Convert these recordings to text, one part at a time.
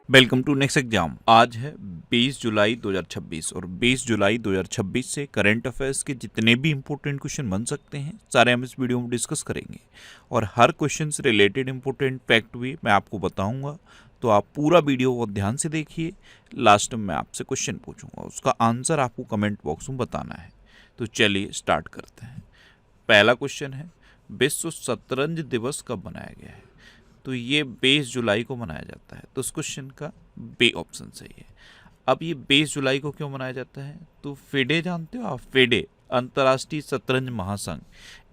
Welcome to next exam. आज है 20 जुलाई 2026 और 20 जुलाई 2026 से करंट अफेयर्स के जितने भी इंपॉर्टेंट क्वेश्चन बन सकते हैं सारे हम इस वीडियो में डिस्कस करेंगे और हर क्वेश्चन से रिलेटेड इंपॉर्टेंट फैक्ट भी मैं आपको बताऊंगा। तो आप पूरा वीडियो बहुत ध्यान से देखिए। लास्ट में मैं आपसे क्वेश्चन पूछूंगा, उसका आंसर आपको कमेंट बॉक्स में बताना है। तो चलिए स्टार्ट करते हैं। पहला क्वेश्चन है, विश्व शतरंज दिवस कब मनाया गया है? तो ये 20 जुलाई को मनाया जाता है। तो उस क्वेश्चन का बी ऑप्शन सही है। अब ये 20 जुलाई को क्यों मनाया जाता है? तो फेडे जानते हो आप? फेडे अंतर्राष्ट्रीय शतरंज महासंघ,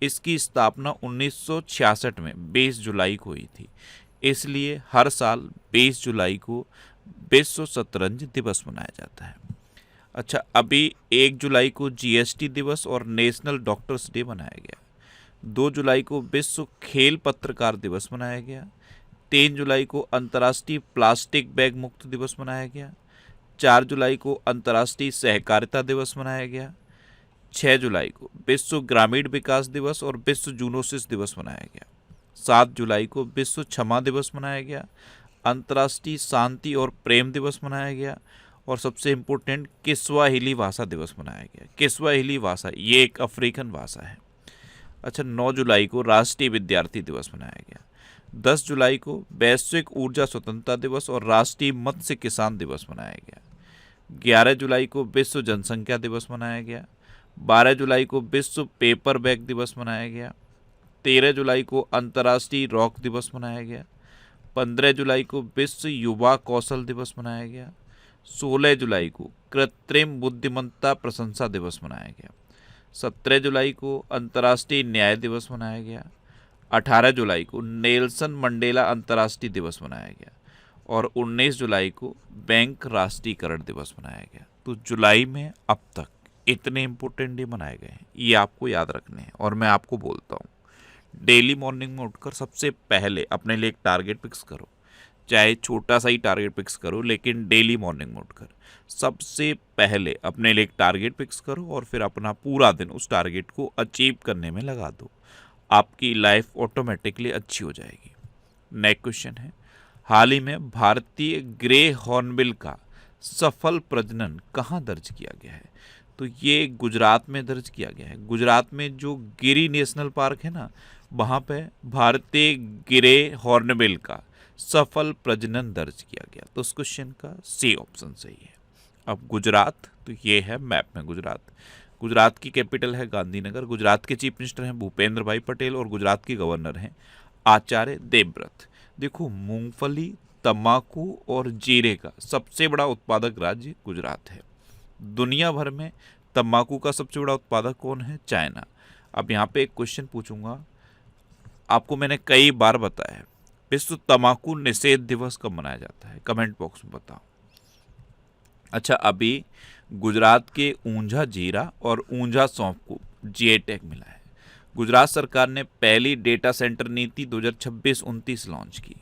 इसकी स्थापना 1966 में 20 जुलाई को हुई थी। इसलिए हर साल 20 जुलाई को विश्व शतरंज दिवस मनाया जाता है। अच्छा, अभी 1 जुलाई को जीएसटी दिवस और नेशनल डॉक्टर्स डे मनाया गया। 2 जुलाई को विश्व खेल पत्रकार दिवस मनाया गया। 3 जुलाई को अंतर्राष्ट्रीय प्लास्टिक बैग मुक्त दिवस मनाया गया। 4 जुलाई को अंतर्राष्ट्रीय सहकारिता दिवस मनाया गया। 6 जुलाई को विश्व ग्रामीण विकास दिवस और विश्व जूनोसिस दिवस मनाया गया। 7 जुलाई को विश्व क्षमा दिवस मनाया गया। अंतर्राष्ट्रीय शांति और प्रेम दिवस मनाया गया और सबसे इम्पोर्टेंट किस्वाहिली भाषा दिवस मनाया गया। किस्वाहिली भाषा ये एक अफ्रीकन भाषा है। अच्छा, 9 जुलाई को राष्ट्रीय विद्यार्थी दिवस मनाया गया। 10 जुलाई को वैश्विक ऊर्जा स्वतंत्रता दिवस और राष्ट्रीय मत्स्य किसान दिवस मनाया गया। 11 जुलाई को विश्व जनसंख्या दिवस मनाया गया। 12 जुलाई को विश्व पेपर बैग दिवस मनाया गया। 13 जुलाई को अंतर्राष्ट्रीय रॉक दिवस मनाया गया। 15 जुलाई को विश्व युवा कौशल दिवस मनाया गया। 16 जुलाई को कृत्रिम बुद्धिमत्ता प्रशंसा दिवस मनाया गया। 17 जुलाई को अंतर्राष्ट्रीय न्याय दिवस मनाया गया। 18 जुलाई को नेल्सन मंडेला अंतर्राष्ट्रीय दिवस मनाया गया और 19 जुलाई को बैंक राष्ट्रीयकरण दिवस मनाया गया। तो जुलाई में अब तक इतने इंपॉर्टेंट डे मनाए गए हैं, ये आपको याद रखने हैं। और मैं आपको बोलता हूँ, डेली मॉर्निंग में उठकर सबसे पहले अपने लिए एक टारगेट फिक्स करो। चाहे छोटा सा ही टारगेट फिक्स करो, लेकिन डेली मॉर्निंग में उठकर सबसे पहले अपने लिए एक टारगेट फिक्स करो और फिर अपना पूरा दिन उस टारगेट को अचीव करने में लगा दो। आपकी लाइफ ऑटोमेटिकली अच्छी हो जाएगी। नेक्स्ट क्वेश्चन है, हाल ही में भारतीय ग्रे हॉर्नबिल का सफल प्रजनन कहाँ दर्ज किया गया है? तो ये गुजरात में दर्ज किया गया है। गुजरात में जो गिरी नेशनल पार्क है ना, वहाँ पे भारतीय ग्रे हॉर्नबिल का सफल प्रजनन दर्ज किया गया। तो उस क्वेश्चन का सी ऑप्शन सही है। अब गुजरात, तो ये है मैप में गुजरात। गुजरात की कैपिटल है गांधीनगर। गुजरात के चीफ मिनिस्टर हैं भूपेंद्र भाई पटेल और गुजरात के गवर्नर हैं आचार्य देवव्रत। देखो, मूंगफली, तंबाकू और जीरे का सबसे बड़ा उत्पादक राज्य गुजरात है। दुनिया भर में तंबाकू का सबसे बड़ा उत्पादक कौन है? चाइना। अब यहाँ पे एक क्वेश्चन पूछूंगा, आपको मैंने कई बार बताया है, विश्व तंबाकू निषेध दिवस कब मनाया जाता है? कमेंट बॉक्स में बताओ। अच्छा, अभी गुजरात के ऊंझा जीरा और ऊंझा सौंफ को जीआई टैग मिला है। गुजरात सरकार ने पहली डेटा सेंटर नीति 2026-29 लॉन्च की।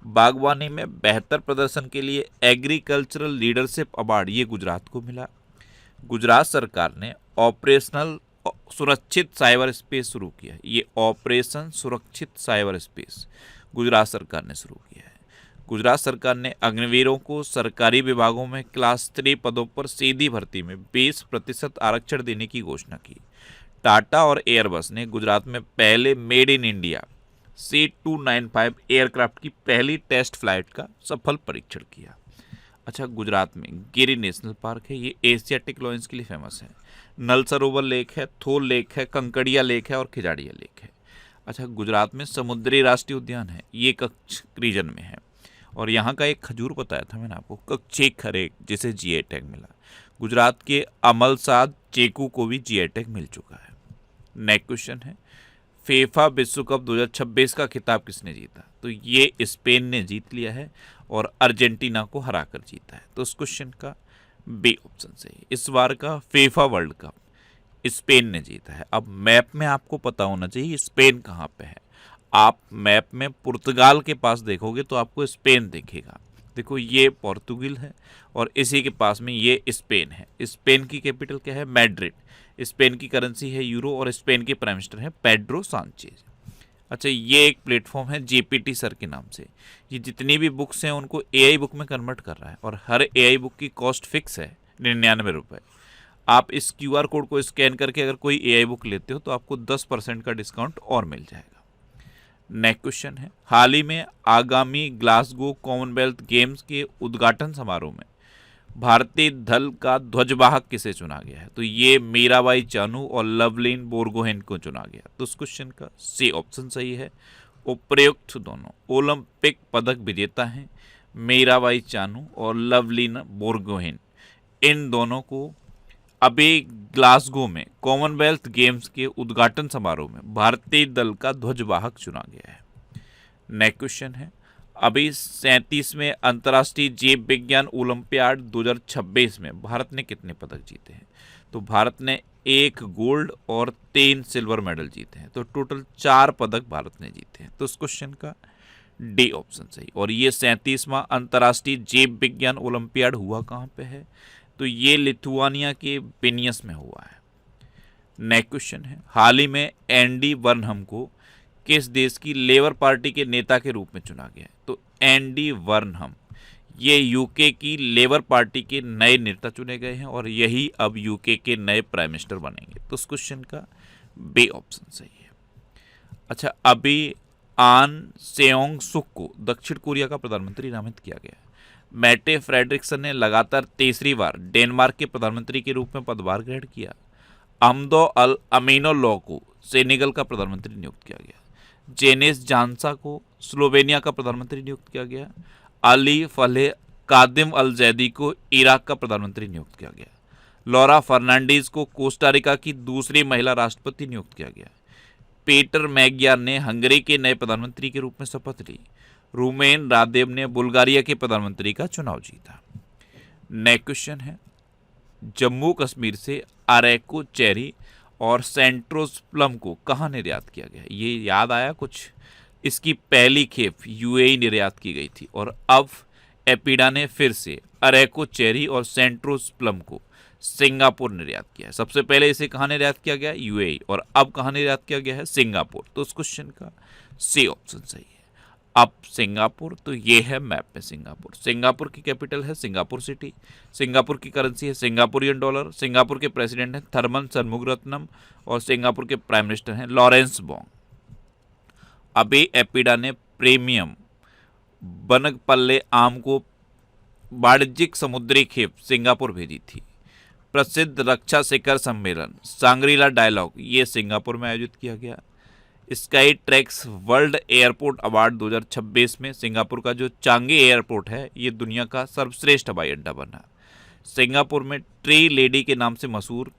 बागवानी में बेहतर प्रदर्शन के लिए एग्रीकल्चरल लीडरशिप अवार्ड ये गुजरात को मिला। गुजरात सरकार ने ऑपरेशनल सुरक्षित साइबर स्पेस शुरू किया है। ये ऑपरेशन सुरक्षित साइबर स्पेस गुजरात सरकार ने शुरू किया है। गुजरात सरकार ने अग्निवीरों को सरकारी विभागों में क्लास 3 पदों पर सीधी भर्ती में 20% आरक्षण देने की घोषणा की। टाटा और एयरबस ने गुजरात में पहले made in India C295 aircraft की पहली टेस्ट फ्लाइट का सफल परीक्षण किया। अच्छा, गुजरात में गिरी नेशनल पार्क है। ये एशियाटिक लॉयंस के लिए फेमस है। नल सरोवर लेक है, थोल लेक है, कंकड़िया लेक है और खिजाड़िया लेक है। अच्छा, गुजरात में समुद्री राष्ट्रीय उद्यान है, ये कच्छ रीजन में है। और यहाँ का एक खजूर बताया था मैंने आपको, कच्चे खरेक, जिसे जीआई टैग मिला। गुजरात के अमलसाद चीकू को भी जीआई टैग मिल चुका है। नेक्स्ट क्वेश्चन है, फीफा विश्व कप 2026 का खिताब किसने जीता? तो ये स्पेन ने जीत लिया है और अर्जेंटीना को हराकर जीता है। तो उस क्वेश्चन का बी ऑप्शन सही है। इस बार का फीफा वर्ल्ड कप स्पेन ने जीता है। अब मैप में आपको पता होना चाहिए स्पेन कहाँ पे है। आप मैप में पुर्तगाल के पास देखोगे तो आपको स्पेन दिखेगा। देखो, ये पोर्तुगल है और इसी के पास में ये स्पेन है। स्पेन की कैपिटल क्या है? मैड्रिड। स्पेन की करेंसी है यूरो और स्पेन के प्राइम मिनिस्टर हैं पेड्रो सांचेज। अच्छा, ये एक प्लेटफॉर्म है जेपीटी सर के नाम से। ये जितनी भी बुक्स हैं उनको एआई बुक में कन्वर्ट कर रहा है और हर एआई बुक की कॉस्ट फिक्स है 99 रुपये। आप इस क्यूआर कोड को स्कैन करके अगर कोई एआई बुक लेते हो तो आपको 10% का डिस्काउंट और मिल जाएगा। नेक्स्ट क्वेश्चन है, हाल ही में आगामी ग्लासगो कॉमनवेल्थ गेम्स के उद्घाटन समारोह में भारतीय दल का ध्वजवाहक किसे चुना गया है? तो ये मीराबाई चानू और लवलीन बोरगोहेन को चुना गया। तो उस क्वेश्चन का सी ऑप्शन सही है। उपयुक्त दोनों ओलंपिक पदक विजेता हैं मीराबाई चानू और लवलीन बोरगोहेन। इन दोनों को अभी ग्लासगो में कॉमनवेल्थ गेम्स के उद्घाटन समारोह में भारतीय दल का ध्वजवाहक चुना गया है। नेक्स्ट क्वेश्चन है, अभी 37वें अंतर्राष्ट्रीय जीव विज्ञान ओलंपियाड 2026 में भारत ने कितने पदक जीते हैं? तो भारत ने 1 गोल्ड और 3 सिल्वर मेडल जीते हैं। तो टोटल 4 पदक भारत ने जीते हैं। तो इस क्वेश्चन का डी ऑप्शन सही। और ये 37वां अंतर्राष्ट्रीय जीव विज्ञान ओलंपियाड हुआ कहाँ पे है? तो ये लिथुआनिया के विनियस में हुआ है। नेक्स्ट क्वेश्चन है, हाल ही में एंडी बर्नहम को किस देश की लेबर पार्टी के नेता के रूप में चुना गया है? तो एंडी बर्नहम ये यूके की लेबर पार्टी के नए नेता चुने गए हैं और यही अब यूके के नए प्राइम मिनिस्टर बनेंगे। तो उस क्वेश्चन का बी ऑप्शन सही है। अच्छा, अभी आन सेओंग सुक को दक्षिण कोरिया का प्रधानमंत्री नामित किया गया है। मैटे फ्रेडरिक्सन ने लगातार तीसरी बार डेनमार्क के प्रधानमंत्री के रूप में पदभार ग्रहण किया। अम्दो अल अमीनोल्लो को सेनेगल का प्रधानमंत्री नियुक्त किया गया। जेनेस जानसा को स्लोवेनिया का प्रधानमंत्री नियुक्त किया गया। अली फलेह कादिम अल जैदी को इराक का प्रधानमंत्री नियुक्त किया गया। लॉरा फर्नांडीज को कोस्टारिका की दूसरी महिला राष्ट्रपति नियुक्त किया गया। पीटर मैग्यार ने हंगरी के नए प्रधानमंत्री के रूप में शपथ ली। रूमेन रादेव ने बुल्गारिया के प्रधानमंत्री का चुनाव जीता। नेक्स्ट क्वेश्चन है, जम्मू कश्मीर से अरेको चेरी और सेंट्रोस प्लम को कहाँ निर्यात किया गया? ये याद आया कुछ? इसकी पहली खेप यूएई निर्यात की गई थी और अब एपिडा ने फिर से अरेको चेरी और सेंट्रोस प्लम को सिंगापुर निर्यात किया है। सबसे पहले इसे कहाँ निर्यात किया गया? यूएई। और अब कहाँ निर्यात किया गया है? सिंगापुर। तो उस क्वेश्चन का सी ऑप्शन सही है। अब सिंगापुर, तो ये है मैप में सिंगापुर। सिंगापुर की कैपिटल है सिंगापुर सिटी। सिंगापुर की करेंसी है सिंगापुरियन डॉलर। सिंगापुर के प्रेसिडेंट हैं थर्मन शनमुगरत्नम और सिंगापुर के प्राइम मिनिस्टर हैं लॉरेंस बोंग। अभी एपिडा ने प्रीमियम बनगपल्ले आम को वाणिज्यिक समुद्री खेप सिंगापुर भेजी थी। प्रसिद्ध रक्षा शिखर सम्मेलन सांग्रीला डायलॉग ये सिंगापुर में आयोजित किया गया। Sky tracks world airport award 2026 में सिंगापुर का जो चांगी एयरपोर्ट है ये दुनिया का सर्वश्रेष्ठ हवाई अड्डा बना। सिंगापुर में ट्री लेडी के नाम से मशहूर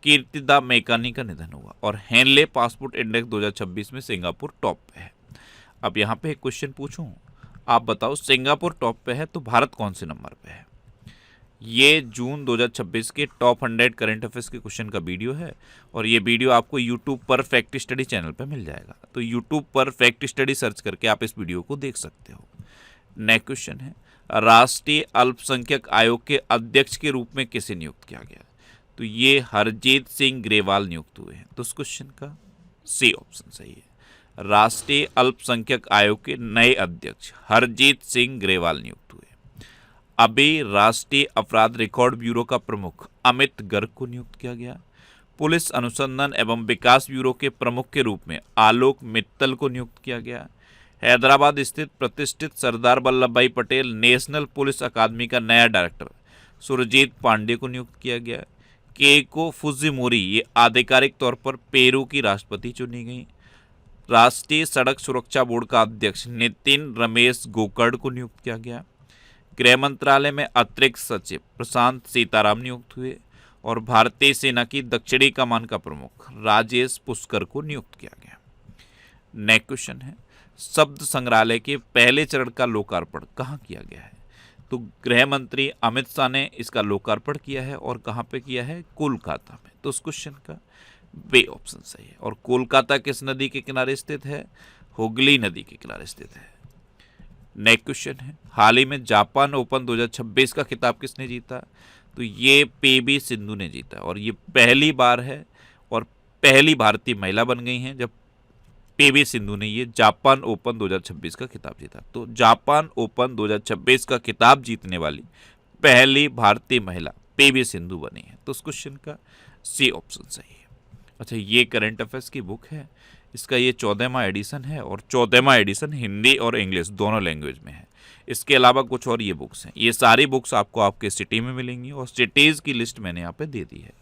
कीर्तिदा मेकानी का निधन हुआ। और हेनले पासपोर्ट इंडेक्स 2026 में सिंगापुर टॉप पे है। अब यहाँ पे एक क्वेश्चन पूछूं, आप बताओ सिंगापुर टॉप पे है तो भारत कौन से नंबर पे है? ये जून 2026 के टॉप 100 करंट अफेयर्स के क्वेश्चन का वीडियो है और ये वीडियो आपको यूट्यूब पर फैक्ट स्टडी चैनल पर मिल जाएगा। तो यूट्यूब पर फैक्ट स्टडी सर्च करके आप इस वीडियो को देख सकते हो। नेक्स्ट क्वेश्चन है, राष्ट्रीय अल्पसंख्यक आयोग के अध्यक्ष के रूप में किसे नियुक्त किया गया? तो ये हरजीत सिंह ग्रेवाल नियुक्त हुए हैं। तो उस क्वेश्चन का सी ऑप्शन सही है। राष्ट्रीय अल्पसंख्यक आयोग के नए अध्यक्ष हरजीत सिंह ग्रेवाल नियुक्त हुए। अभी राष्ट्रीय अपराध रिकॉर्ड ब्यूरो का प्रमुख अमित गर्ग को नियुक्त किया गया। पुलिस अनुसंधान एवं विकास ब्यूरो के प्रमुख के रूप में आलोक मित्तल को नियुक्त किया गया। हैदराबाद स्थित प्रतिष्ठित सरदार वल्लभ भाई पटेल नेशनल पुलिस अकादमी का नया डायरेक्टर सुरजीत पांडे को नियुक्त किया गया। केको फुजिमोरी ये आधिकारिक तौर पर पेरू की राष्ट्रपति चुनी गई। राष्ट्रीय सड़क सुरक्षा बोर्ड का अध्यक्ष नितिन रमेश गोकर्ण को नियुक्त किया गया। गृह मंत्रालय में अतिरिक्त सचिव प्रशांत सीताराम नियुक्त हुए और भारतीय सेना की दक्षिणी कमान का प्रमुख राजेश पुष्कर को नियुक्त किया गया। नेक्स्ट क्वेश्चन है, शब्द संग्रहालय के पहले चरण का लोकार्पण कहाँ किया गया है? तो गृह मंत्री अमित शाह ने इसका लोकार्पण किया है और कहाँ पे किया है? कोलकाता में। तो उस क्वेश्चन का बी ऑप्शन सही है। और कोलकाता किस नदी के किनारे स्थित है? हुगली नदी के किनारे स्थित है। नेक्स्ट क्वेश्चन है, हाल ही में जापान ओपन 2026 का खिताब किसने जीता? तो ये पीवी सिंधु ने जीता और ये पहली बार है और पहली भारतीय महिला बन गई हैं जब पीवी सिंधु ने ये जापान ओपन 2026 का खिताब जीता। तो जापान ओपन 2026 का खिताब जीतने वाली पहली भारतीय महिला पीवी सिंधु बनी है। तो उस क्वेश्चन का सी ऑप्शन सही है। अच्छा, ये करंट अफेयर्स की बुक है, इसका ये 14वां एडिशन है और 14वां एडिशन हिंदी और इंग्लिश दोनों लैंग्वेज में है। इसके अलावा कुछ और ये बुक्स हैं। ये सारी बुक्स आपको आपके सिटी में मिलेंगी और सिटीज़ की लिस्ट मैंने यहाँ पे दे दी है।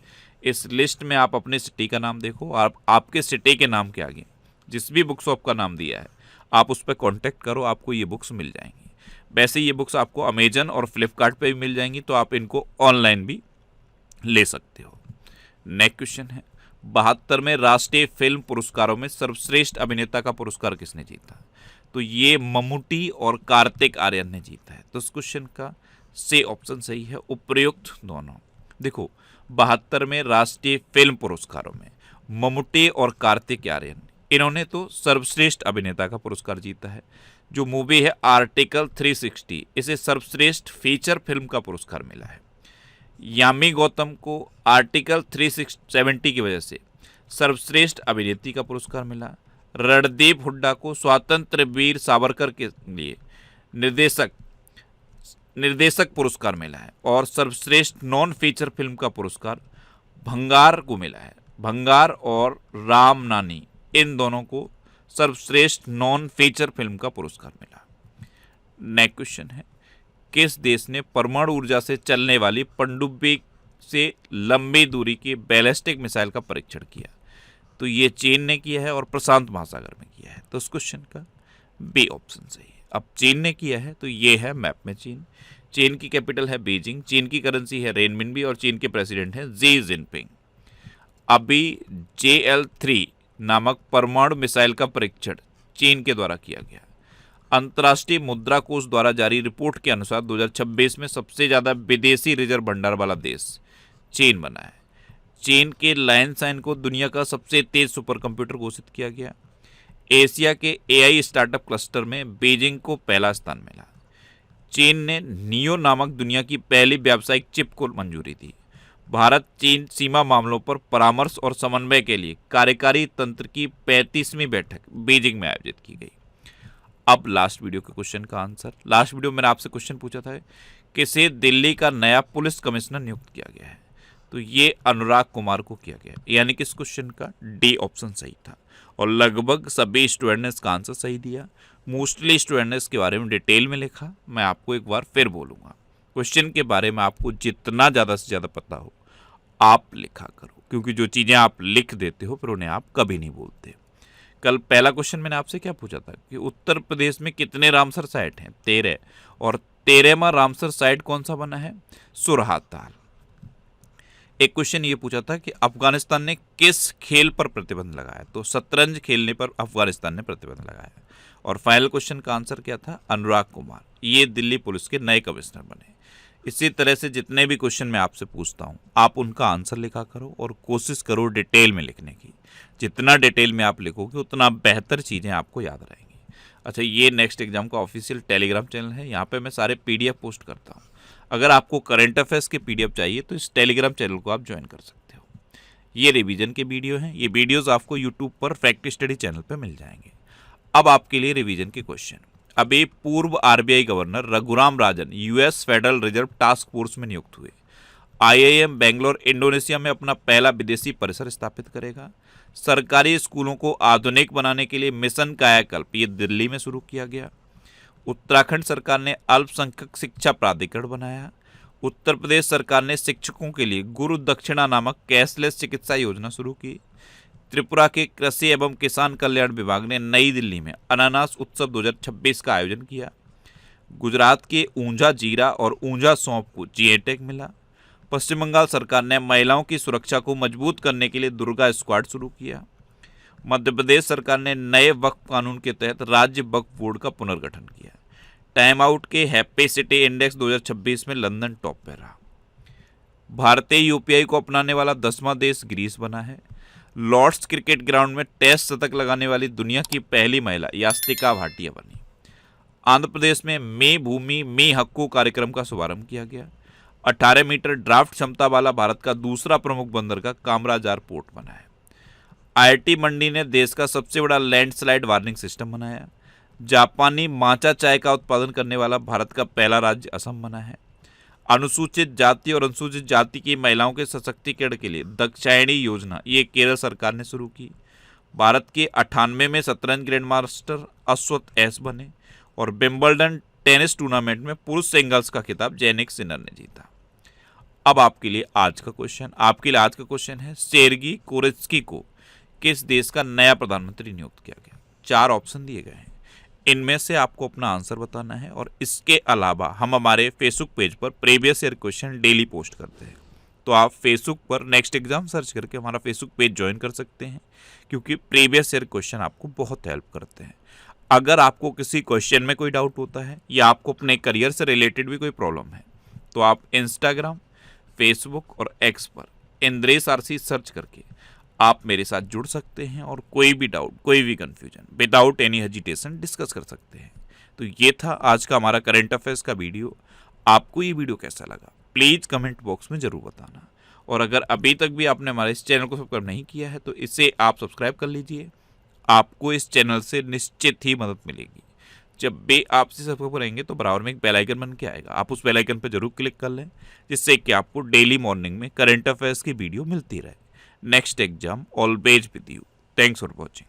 इस लिस्ट में आप अपने सिटी का नाम देखो, आपके सिटी के नाम के आगे जिस भी बुक शॉप का नाम दिया है आप उस पर कॉन्टैक्ट करो, आपको ये बुक्स मिल जाएंगी। वैसे ये बुक्स आपको अमेजन और फ्लिपकार्ट पे भी मिल जाएंगी, तो आप इनको ऑनलाइन भी ले सकते हो। नेक्स्ट क्वेश्चन है, 72वें राष्ट्रीय फिल्म पुरस्कारों में सर्वश्रेष्ठ अभिनेता का पुरस्कार किसने जीता? तो ये मम्मूटी और कार्तिक आर्यन ने जीता है। तो इस क्वेश्चन का से ऑप्शन सही है, उपयुक्त दोनों। देखो, 72वें राष्ट्रीय फिल्म पुरस्कारों में मम्मूटी और कार्तिक आर्यन, इन्होंने तो सर्वश्रेष्ठ अभिनेता का पुरस्कार जीता है। जो मूवी है आर्टिकल 360, इसे सर्वश्रेष्ठ फीचर फिल्म का पुरस्कार मिला है। यामी गौतम को आर्टिकल 370 की वजह से सर्वश्रेष्ठ अभिनेत्री का पुरस्कार मिला। रणदीप हुड्डा को स्वातंत्र वीर सावरकर के लिए निर्देशक पुरस्कार मिला है और सर्वश्रेष्ठ नॉन फीचर फिल्म का पुरस्कार भंगार को मिला है। भंगार और राम नानी, इन दोनों को सर्वश्रेष्ठ नॉन फीचर फिल्म का पुरस्कार मिला। नेक्स्ट क्वेश्चन है, किस देश ने परमाणु ऊर्जा से चलने वाली पनडुब्बी से लंबी दूरी की बैलिस्टिक मिसाइल का परीक्षण किया? तो ये चीन ने किया है और प्रशांत महासागर में किया है। तो उस क्वेश्चन का बी ऑप्शन सही है। अब चीन ने किया है तो ये है मैप में चीन। चीन की कैपिटल है बीजिंग, चीन की करेंसी है रेनमिनबी और चीन के प्रेसिडेंट हैं जी जिनपिंग। अभी JL-3 नामक परमाणु मिसाइल का परीक्षण चीन के द्वारा किया गया। अंतर्राष्ट्रीय मुद्रा कोष द्वारा जारी रिपोर्ट के अनुसार 2026 में सबसे ज़्यादा विदेशी रिजर्व भंडार वाला देश चीन बना है। चीन के लायनसाइन को दुनिया का सबसे तेज सुपर कंप्यूटर घोषित किया गया। एशिया के AI स्टार्टअप क्लस्टर में बीजिंग को पहला स्थान मिला। चीन ने नियो नामक दुनिया की पहली व्यावसायिक चिप को मंजूरी दी। भारत चीन सीमा मामलों पर परामर्श और समन्वय के लिए कार्यकारी तंत्र की 35वीं बैठक बीजिंग में आयोजित की गई। अब लास्ट वीडियो के क्वेश्चन का आंसर। लास्ट वीडियो में मैंने आपसे क्वेश्चन पूछा था, किसे दिल्ली का नया पुलिस कमिश्नर नियुक्त किया गया है? तो ये अनुराग कुमार को किया गया, यानी कि इस क्वेश्चन का डी ऑप्शन सही था और लगभग सभी स्टूडेंट ने इसका आंसर सही दिया। मोस्टली स्टूडेंट ने इसके बारे में डिटेल में लिखा। मैं आपको एक बार फिर बोलूँगा, क्वेश्चन के बारे में आपको जितना ज़्यादा से ज़्यादा पता हो आप लिखा करो, क्योंकि जो चीज़ें आप लिख देते हो फिर उन्हें आप कभी नहीं भूलते। कल पहला क्वेश्चन मैंने आपसे क्या पूछा था कि उत्तर प्रदेश में कितने रामसर साइट हैं? 13, और 13वां रामसर साइट कौन सा बना है? सुरहाताल। एक क्वेश्चन ये पूछा था कि अफगानिस्तान ने किस खेल पर प्रतिबंध लगाया? तो शतरंज खेलने पर अफगानिस्तान ने प्रतिबंध लगाया। और फाइनल क्वेश्चन का आंसर क्या था? अनुराग कुमार, ये दिल्ली पुलिस के नए कमिश्नर बने। इसी तरह से जितने भी क्वेश्चन मैं आपसे पूछता हूँ आप उनका आंसर लिखा करो और कोशिश करो डिटेल में लिखने की। जितना डिटेल में आप लिखोगे उतना बेहतर चीज़ें आपको याद रहेंगी। अच्छा, ये नेक्स्ट एग्जाम का ऑफिशियल टेलीग्राम चैनल है, यहाँ पे मैं सारे PDF पोस्ट करता हूँ। अगर आपको करंट अफेयर्स के PDF चाहिए तो इस टेलीग्राम चैनल को आप ज्वाइन कर सकते हो। ये रिवीजन के वीडियो हैं, ये वीडियोज़ आपको यूट्यूब पर फैक्ट स्टडी चैनल पर मिल जाएंगे। अब आपके लिए रिवीजन के क्वेश्चन। अभी पूर्व RBI governor Raghuram Rajan US federal reserve task force में नियुक्त हुए। IIM बेंगलोर इंडोनेशिया में अपना पहला विदेशी परिसर स्थापित करेगा। सरकारी स्कूलों को आधुनिक बनाने के लिए मिशन कायाकल्प, ये दिल्ली में शुरू किया गया। उत्तराखंड सरकार ने अल्पसंख्यक शिक्षा प्राधिकरण बनाया। उत्तर प्रदेश सरकार ने शिक्षकों के लिए गुरु दक्षिणा नामक कैशलेस चिकित्सा योजना शुरू की। त्रिपुरा के कृषि एवं किसान कल्याण विभाग ने नई दिल्ली में अनानास उत्सव 2026 का आयोजन किया। गुजरात के ऊंझा जीरा और ऊंझा सौंफ को GI टैग मिला। पश्चिम बंगाल सरकार ने महिलाओं की सुरक्षा को मजबूत करने के लिए दुर्गा स्क्वाड शुरू किया। मध्य प्रदेश सरकार ने नए वक्फ कानून के तहत राज्य वक्फ बोर्ड का पुनर्गठन किया। टाइम आउट के हैप्पी सिटी इंडेक्स 2026 में लंदन टॉप पर रहा। भारतीय UPI को अपनाने वाला 10वां देश ग्रीस बना है। लॉर्ड्स क्रिकेट ग्राउंड में टेस्ट शतक लगाने वाली दुनिया की पहली महिला यास्तिका भाटिया बनी। आंध्र प्रदेश में मी भूमि मी हक्कू कार्यक्रम का शुभारंभ किया गया। 18 मीटर ड्राफ्ट क्षमता वाला भारत का दूसरा प्रमुख बंदरगाह कामराजार पोर्ट बना है। IIT मंडी ने देश का सबसे बड़ा लैंडस्लाइड वार्निंग सिस्टम बनाया। जापानी माचा चाय का उत्पादन करने वाला भारत का पहला राज्य असम बना है। अनुसूचित जाति और अनुसूचित जाति की महिलाओं के सशक्तिकरण के लिए दाक्षायणी योजना ये केरल सरकार ने शुरू की। भारत के 98 में शतरंज ग्रैंड मास्टर अश्वथ एस बने और विंबलडन टेनिस टूर्नामेंट में पुरुष सिंगल्स का खिताब जैनिक सिनर ने जीता। अब आपके लिए आज का क्वेश्चन है, सेर्गी कोरेत्स्की को किस देश का नया प्रधानमंत्री नियुक्त किया गया। 4 ऑप्शन दिए गए हैं, इनमें से आपको अपना आंसर बताना है। और इसके अलावा हम हमारे फेसबुक पेज पर previous year question daily post करते हैं, तो आप फेसबुक पर नेक्स्ट एग्जाम सर्च करके हमारा फेसबुक पेज ज्वाइन कर सकते हैं, क्योंकि प्रीवियस ईयर क्वेश्चन आपको बहुत हेल्प करते हैं। अगर आपको किसी क्वेश्चन में कोई डाउट होता है या आपको अपने करियर से रिलेटेड भी कोई प्रॉब्लम है, तो आप इंस्टाग्राम, फेसबुक और एक्स पर इंद्रेश आरसी सर्च करके आप मेरे साथ जुड़ सकते हैं और कोई भी डाउट, कोई भी confusion without any hesitation discuss कर सकते हैं। तो ये था आज का हमारा करंट अफेयर्स का वीडियो। आपको ये वीडियो कैसा लगा प्लीज़ कमेंट बॉक्स में ज़रूर बताना। और अगर अभी तक भी आपने हमारे इस चैनल को सब्सक्राइब नहीं किया है तो इसे आप सब्सक्राइब कर लीजिए। आपको इस चैनल से निश्चित ही मदद मिलेगी। जब भी आप इसे सब्सक्राइब करेंगे तो बराबर में एक बेल आइकन बन के आएगा, आप उस बेल आइकन पर जरूर क्लिक कर लें, जिससे कि आपको डेली मॉर्निंग में करंट अफेयर्स की वीडियो मिलती रहे। Next exam always with you. Thanks for watching.